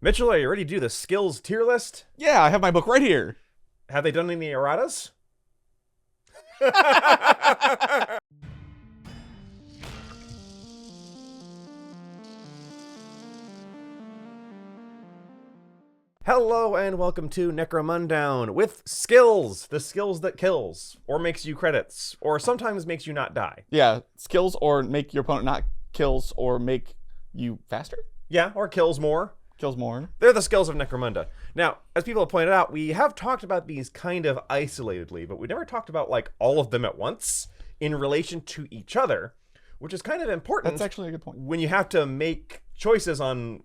Mitchell, are you ready to do the skills tier list? Yeah, I have my book right here. Have they done any erratas? Hello and welcome to Necromundown with skills, the skills that kills, or makes you credits, or sometimes makes you not die. Yeah, skills or make your opponent not kills or make you faster? Yeah, or kills more. Kills more. They're the skills of Necromunda. Now, as people have pointed out, we have talked about these kind of isolatedly, but we never talked about like all of them at once in relation to each other, which is kind of important. That's actually a good point. When you have to make choices on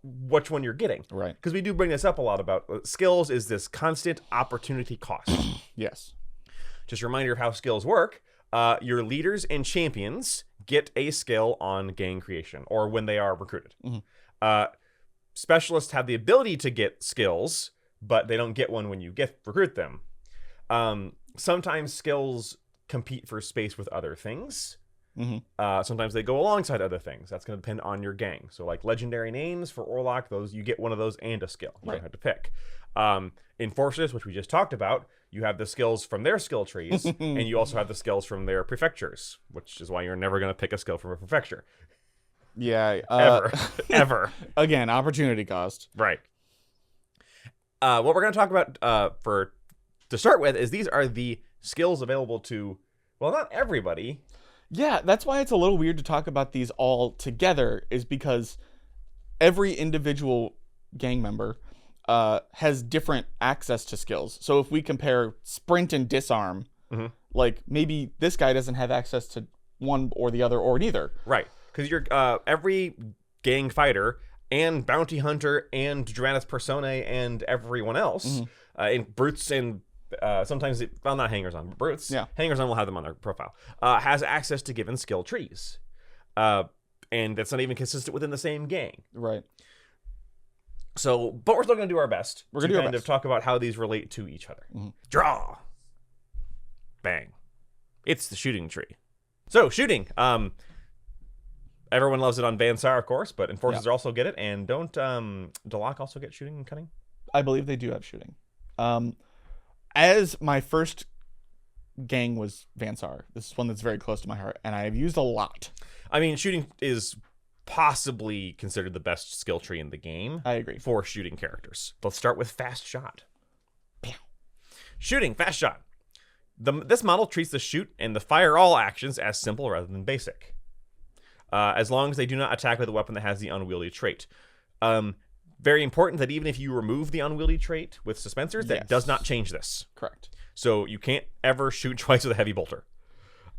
which one you're getting. Right. Because we do bring this up a lot about skills is this constant opportunity cost. Yes. Just a reminder of how skills work. Your leaders and champions get a skill on gang creation or when they are recruited. Mm-hmm. Specialists have the ability to get skills, but they don't get one when you recruit them. Sometimes skills compete for space with other things. Mm-hmm. Sometimes they go alongside other things. That's going to depend on your gang. So like legendary names for Orlok, those you get one of those and a skill. You don't have to pick. Enforcers, which we just talked about, you have the skills from their skill trees, and you also have the skills from their prefectures, which is why you're never going to pick a skill from a prefecture. Yeah. Ever. Again, opportunity cost. Right. What we're going to talk about to start with is these are the skills available to, well, not everybody. Yeah, that's why it's a little weird to talk about these all together, is because every individual gang member has different access to skills. So if we compare sprint and disarm, like maybe this guy doesn't have access to one or the other or neither. Right. Because you're every gang fighter and bounty hunter and Drannith Personae and everyone else, and brutes and sometimes not hangers on, but brutes. Yeah. Hangers on will have them on their profile. Has access to given skill trees, and that's not even consistent within the same gang. Right. So, but we're still going to do our best. We're going to kind of talk about how these relate to each other. Draw. Bang. It's the shooting tree. So shooting. Everyone loves it on Vansar, of course, but enforcers also get it. And don't Dalak also get shooting and cutting? I believe they do have shooting. As my first gang was Vansar, this is one that's very close to my heart, and I have used a lot. I mean, shooting is possibly considered the best skill tree in the game. I agree. For shooting characters. Let's start with fast shot. Shooting, fast shot. This model treats the shoot and the fire all actions as simple rather than basic. As long as they do not attack with a weapon that has the unwieldy trait. Very important that even if you remove the unwieldy trait with suspensors, that does not change this. Correct. So you can't ever shoot twice with a heavy bolter.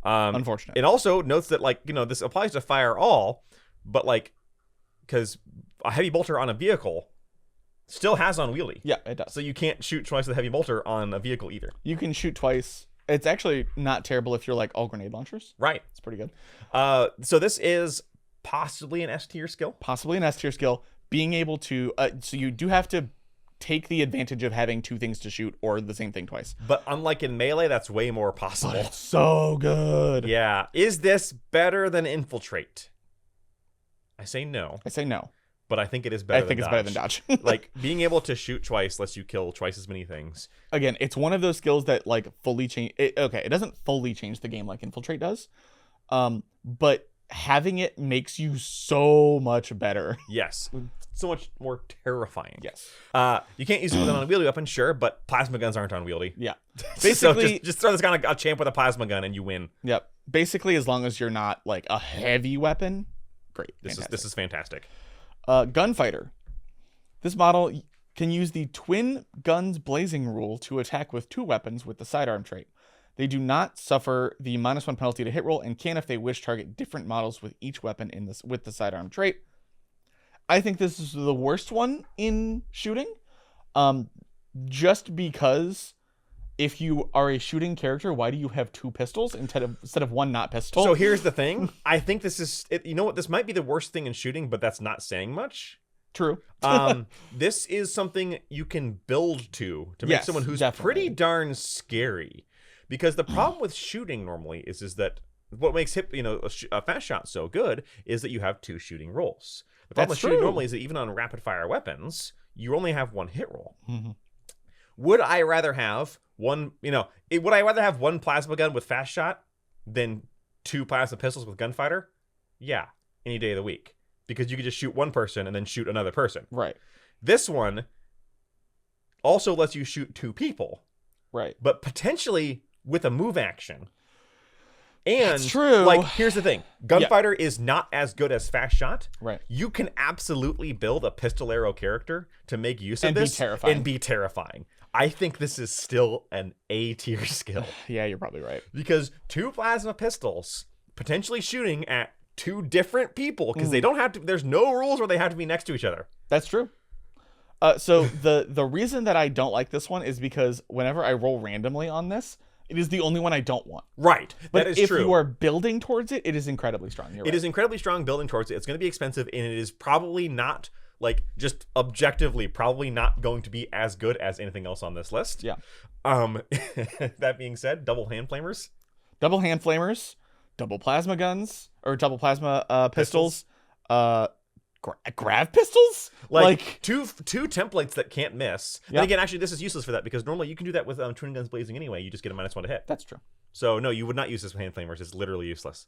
Unfortunate. It also notes that, like, you know, this applies to fire all, but like, because a heavy bolter on a vehicle still has unwieldy. Yeah, it does. So you can't shoot twice with a heavy bolter on a vehicle either. You can shoot twice. It's actually not terrible if you're like all grenade launchers. Right. It's pretty good. So this is possibly an S tier skill. Possibly an S tier skill. Being able to, so you do have to take the advantage of having two things to shoot or the same thing twice. But unlike in Melee, that's way more possible. But it's so good. Yeah. Is this better than Infiltrate? I say no. I say no. But I think it is better I think it's better than Dodge. Like, being able to shoot twice lets you kill twice as many things. Again, it's one of those skills that, like, fully change... it doesn't fully change the game like Infiltrate does. But having it makes you so much better. Yes. So much more terrifying. Yes. You can't use it with an unwieldy weapon, sure, but plasma guns aren't unwieldy. Yeah. Basically... so just throw this guy on a champ with a plasma gun and you win. Yep. Basically, as long as you're not, like, a heavy weapon, great. This is fantastic. Gunfighter. This model can use the twin guns blazing rule to attack with two weapons with the sidearm trait. They do not suffer the -1 penalty to hit roll and can, if they wish, target different models with each weapon with the sidearm trait. I think this is the worst one in shooting, just because if you are a shooting character, why do you have two pistols instead of one not pistol? So here's the thing. I think this is, you know what, this might be the worst thing in shooting, but that's not saying much. True. This is something you can build to make someone who's pretty darn scary. Because the problem with shooting normally is that what makes a fast shot so good is that you have two shooting rolls. The problem That's with shooting true. normally is that even on rapid fire weapons, you only have one hit roll. Mm-hmm. Would I rather have would I rather have one plasma gun with fast shot than 2 plasma pistols with gunfighter? Yeah, any day of the week. Because you could just shoot one person and then shoot another person. Right. This one also lets you shoot 2 people. Right. But potentially with a move action. And That's true. Like, here's the thing. Gunfighter is not as good as fast shot. Right. You can absolutely build a pistolero character to make use of And this be terrifying. I think this is still an A tier skill. Yeah, you're probably right. Because 2 plasma pistols potentially shooting at 2 different people, because they don't have to, there's no rules where they have to be next to each other. That's true. So the reason that I don't like this one is because whenever I roll randomly on this, it is the only one I don't want. Right. But that is if true. you are building towards it, it is incredibly strong. You're It right. is incredibly strong building towards it. It's going to be expensive, and it is probably not, like, just objectively probably not going to be as good as anything else on this list. Yeah. That being said, double hand flamers. Double hand flamers, double plasma guns, or double plasma pistols. Grav pistols? Like two templates that can't miss. Yeah. And again, actually, this is useless for that because normally you can do that with twin guns blazing anyway. You just get a -1 to hit. That's true. So no, you would not use this with hand flamers. It's literally useless.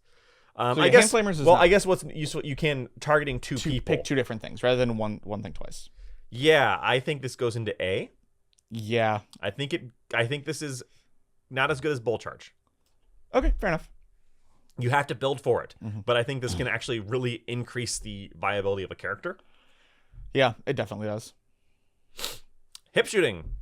So I guess. hand flamers is Well, not- I guess what's useful, you can targeting 2 people. Pick 2 different things rather than one thing twice. Yeah, I think this goes into A. Yeah. I think this is not as good as Bull Charge. Okay, fair enough. You have to build for it, but I think this can actually really increase the viability of a character. Yeah, it definitely does. Hip shooting.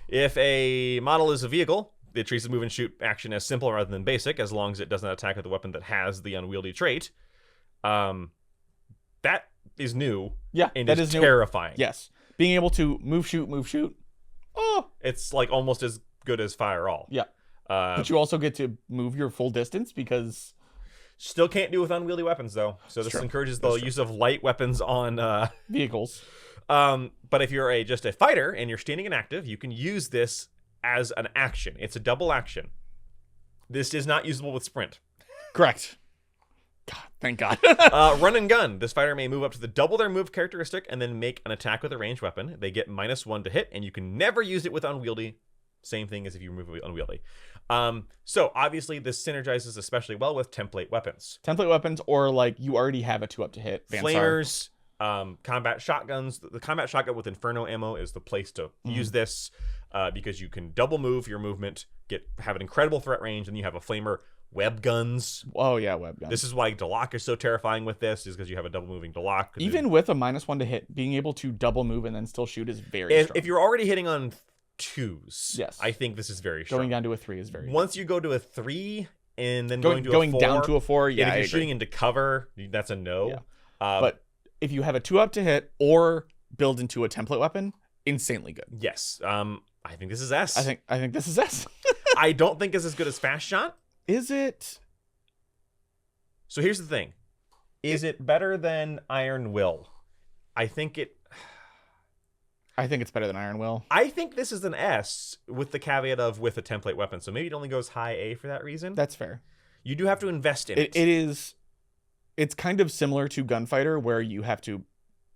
If a model is a vehicle, it treats the move and shoot action as simple rather than basic, as long as it does not attack with a weapon that has the unwieldy trait. That is new. Yeah, and that is is new. terrifying. Yes. Being able to move, shoot. Oh, It's like almost as good as fire all. yeah. But you also get to move your full distance because... Still can't do with unwieldy weapons though. So this true. encourages the use of light weapons on Vehicles. but if you're just a fighter and you're standing inactive, you can use this as an action. It's a double action. This is not usable with sprint. Correct. God, thank God. Run and gun. This fighter may move up to the double their move characteristic and then make an attack with a ranged weapon. They get -1 to hit, and you can never use it with unwieldy. Same thing as if you remove unwieldy. So obviously this synergizes especially well with template weapons. Template weapons, or like you already have a 2-up to hit. Flamers, combat shotguns. The combat shotgun with Inferno ammo is the place to use this because you can double move your movement, have an incredible threat range, and you have a flamer. Web guns. Oh yeah, web guns. This is why Delok is so terrifying with this, is because you have a double moving Delok. Even with a -1 to hit, being able to double move and then still shoot is very strong. If you're already hitting on 2s, Yes. I think this is very strong. Going down to a 3 is very Once you go to a 3 and then going to a 4, down to a 4, and yeah, if I you're agree. shooting into cover, that's a no. Yeah. But if you have a 2-up to hit or build into a template weapon, insanely good. Yes, I think this is S. I think this is S. I don't think it's as good as Fast Shot. Is it? So here's the thing: is it better than Iron Will? I think it's better than Iron Will. I think this is an S with the caveat of with a template weapon. So maybe it only goes high A for that reason. That's fair. You do have to invest in it. It's kind of similar to Gunfighter, where you have to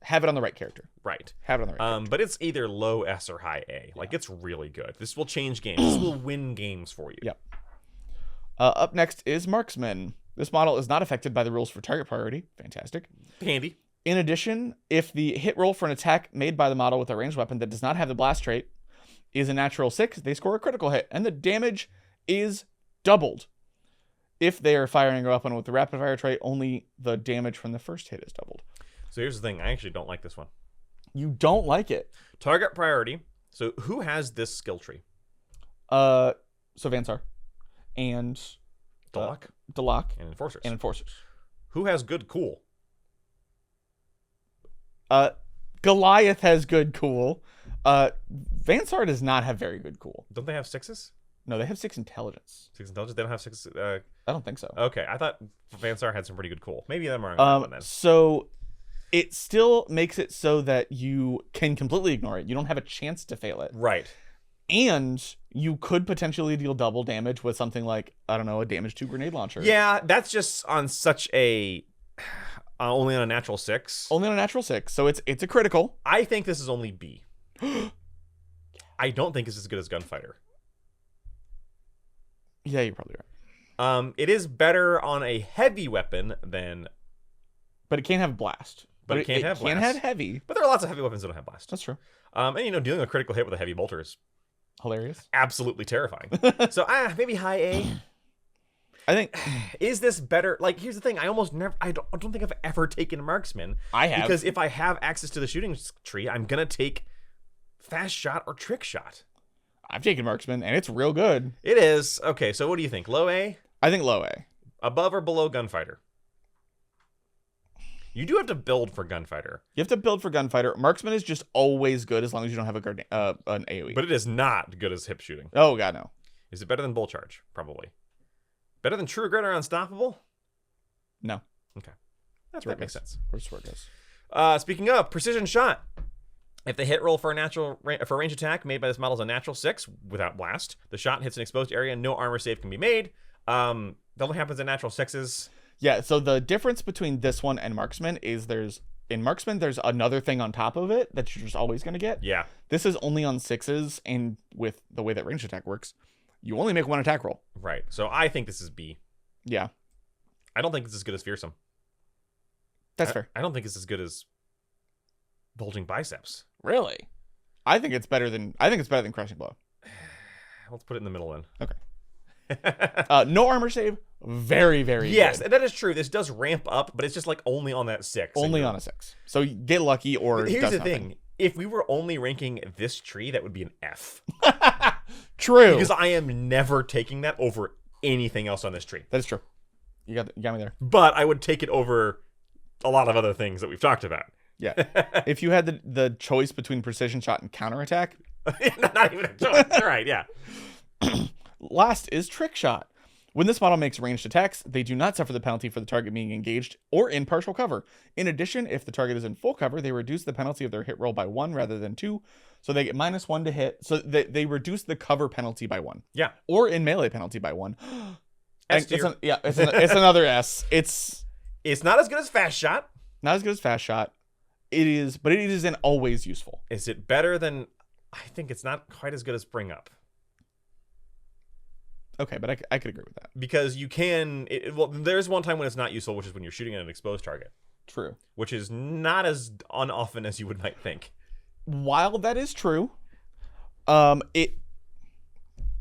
have it on the right character. Right. Have it on the right character. But it's either low S or high A. Like, it's really good. This will change games. This will win games for you. Yep. Up next is Marksman. This model is not affected by the rules for target priority. Fantastic. Handy. In addition, if the hit roll for an attack made by the model with a ranged weapon that does not have the blast trait is a natural 6, they score a critical hit, and the damage is doubled. If they are firing a weapon with the rapid fire trait, only the damage from the first hit is doubled. So here's the thing. I actually don't like this one. You don't like it. Target priority. So who has this skill tree? So Vansar and Delok Delok and Enforcers. and Enforcers. Who has good cool? Goliath has good cool. Vansar does not have very good cool. Don't they have 6s? No, they have 6 intelligence. 6 intelligence? They don't have 6. I don't think so. Okay, I thought Vansar had some pretty good cool. Maybe I'm wrong on that one then. So it still makes it so that you can completely ignore it. You don't have a chance to fail it. Right. And you could potentially deal double damage with something like, I don't know, a damage 2 grenade launcher. Yeah, that's just on such a Only on a natural 6. Only on a natural 6, so it's a critical. I think this is only B. I don't think it's as good as Gunfighter. Yeah, you're probably right. It is better on a heavy weapon than... But it can't have blast. But it can't have blast. Can have heavy. But there are lots of heavy weapons that don't have blast. That's true. And, dealing a critical hit with a heavy bolter is... hilarious. Absolutely terrifying. So, maybe high A. I think... Is this better? Like, here's the thing. I don't think I've ever taken Marksman. I have. Because if I have access to the shooting tree, I'm going to take Fast Shot or Trick Shot. I've taken Marksman, and it's real good. It is. Okay, so what do you think? Low A? I think low A. Above or below Gunfighter? You do have to build for Gunfighter. You have to build for Gunfighter. Marksman is just always good as long as you don't have an AoE. But it is not good as hip shooting. Oh, God, no. Is it better than Bull Charge? Probably. Better than True Regret or Unstoppable? No. Okay. That makes sense. Where's where it goes? Speaking of, Precision Shot. If the hit roll for a range attack made by this model is a natural 6 without blast, the shot hits an exposed area, no armor save can be made. That only happens in natural 6s. Yeah, so the difference between this one and Marksman is in Marksman, there's another thing on top of it that you're just always going to get. Yeah. This is only on 6s, and with the way that range attack works, you only make one attack roll. Right. So I think this is B. Yeah. I don't think it's as good as Fearsome. That's fair. I don't think it's as good as Bulging Biceps. Really? I think it's better than Crushing Blow. Let's put it in the middle then. Okay. No armor save. Very, very yes, good. that is true. This does ramp up, but it's just like only on that 6. Only on a 6. So you get lucky or here's does the nothing. thing. If we were only ranking this tree, that would be an F. True. Because I am never taking that over anything else on this tree. That is true. You got me there. But I would take it over a lot of other things that we've talked about. Yeah. If you had the choice between Precision Shot and Counterattack. Not even a choice. All right, yeah. Last is Trick Shot. When this model makes ranged attacks, they do not suffer the penalty for the target being engaged or in partial cover. In addition, if the target is in full cover, they reduce the penalty of their hit roll by 1 rather than 2. So they get -1 to hit. So they reduce the cover penalty by 1. Yeah. Or in melee penalty by 1. It's another S. It's not as good as Fast Shot. Not as good as Fast Shot. It is, but it is always useful. Is it better than... I think it's not quite as good as Bring Up. Okay, but I could agree with that. Because you can... well, there's one time when it's not useful, which is when you're shooting at an exposed target. True. Which is not as often as you might think. While that is true,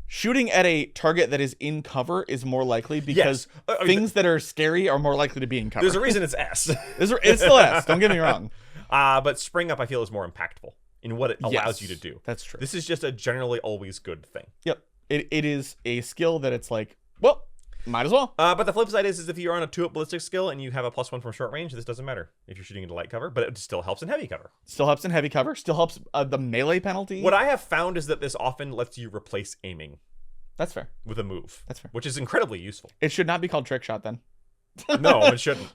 shooting at a target that is in cover is more likely because things that are scary are more likely to be in cover. There's a reason it's S. It's still S. Don't get me wrong. But Spring Up, I feel, is more impactful in what it allows you to do. That's true. This is just a generally always good thing. Yep. It is a skill that it's like, well, might as well. But the flip side is if you're on a 2-up ballistic skill and you have a +1 from short range, this doesn't matter if you're shooting into light cover, but it still helps in heavy cover. Still helps in heavy cover. Still helps the melee penalty. What I have found is that this often lets you replace aiming. That's fair. With a move. That's fair. Which is incredibly useful. It should not be called Trick Shot then. No, it shouldn't.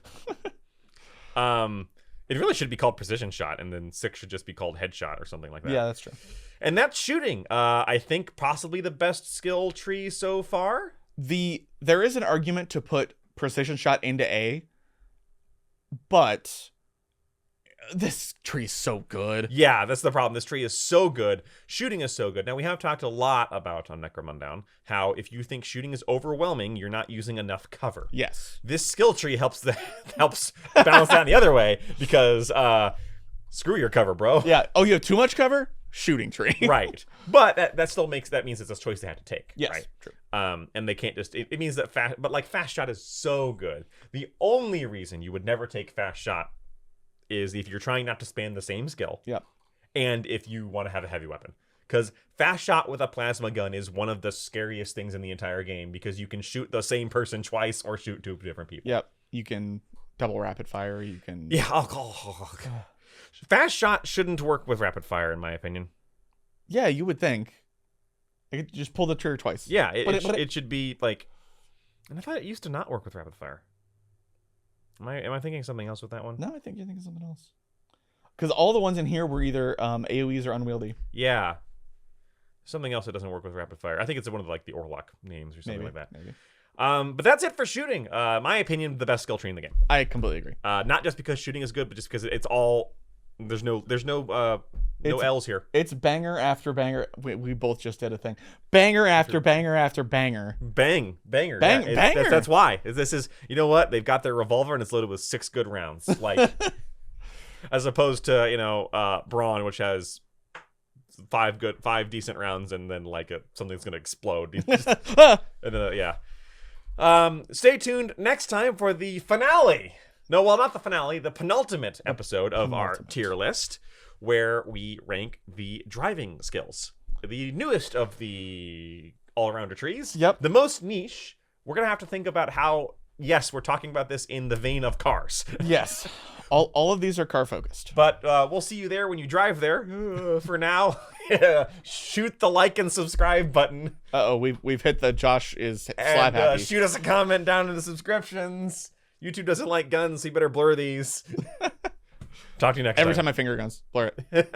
It really should be called Precision Shot, and then 6 should just be called Headshot or something like that. Yeah, that's true. And that's shooting. I think possibly the best skill tree so far. There is an argument to put Precision Shot into A, but this tree is so good. Yeah, that's the problem. This tree is so good. Shooting is so good. Now, we have talked a lot about on Necromundown how if you think shooting is overwhelming, you're not using enough cover. Yes. This skill tree helps balance that the other way because screw your cover, bro. Yeah. Oh, you have too much cover? Shooting tree. Right. But that means it's a choice they have to take. Yes. Right? True. And they can't just... It means that Fast Shot is so good. The only reason you would never take Fast Shot is if you're trying not to spam the same skill. Yep. And if you want to have a heavy weapon. Because Fast Shot with a plasma gun is one of the scariest things in the entire game because you can shoot the same person twice or shoot 2 different people. Yep. You can double rapid fire. You can... Yeah. Fast Shot shouldn't work with rapid fire, in my opinion. Yeah, you would think. I could just pull the trigger twice. Yeah, it should be like... And I thought it used to not work with rapid fire. Am I thinking something else with that one? No, I think you're thinking something else. Because all the ones in here were either AoEs or unwieldy. Yeah. Something else that doesn't work with rapid fire. I think it's one of the Orlock names or something like that. Maybe. But that's it for shooting. My opinion, the best skill tree in the game. I completely agree. Not just because shooting is good, but just because it's all there's no L's here. It's banger after banger. We both just did a thing. Banger after banger after banger. Banger. Banger. That's why. This is, you know what? They've got their revolver and it's loaded with 6 good rounds. Like, as opposed to, Brawn, which has 5 decent rounds and then like something's going to explode. And then, stay tuned next time for the finale. No, well, not the finale, the penultimate episode of our tier list, where we rank the driving skills. The newest of the all-rounder trees. Yep. The most niche. We're going to have to think about how, yes, we're talking about this in the vein of cars. Yes. All of these are car-focused. But we'll see you there when you drive there. For now, shoot the like and subscribe button. Uh-oh, we've hit the Josh is slap happy. Shoot us a comment down in the subscriptions. YouTube doesn't like guns, so you better blur these. Talk to you next time. Every time my finger guns, blur it.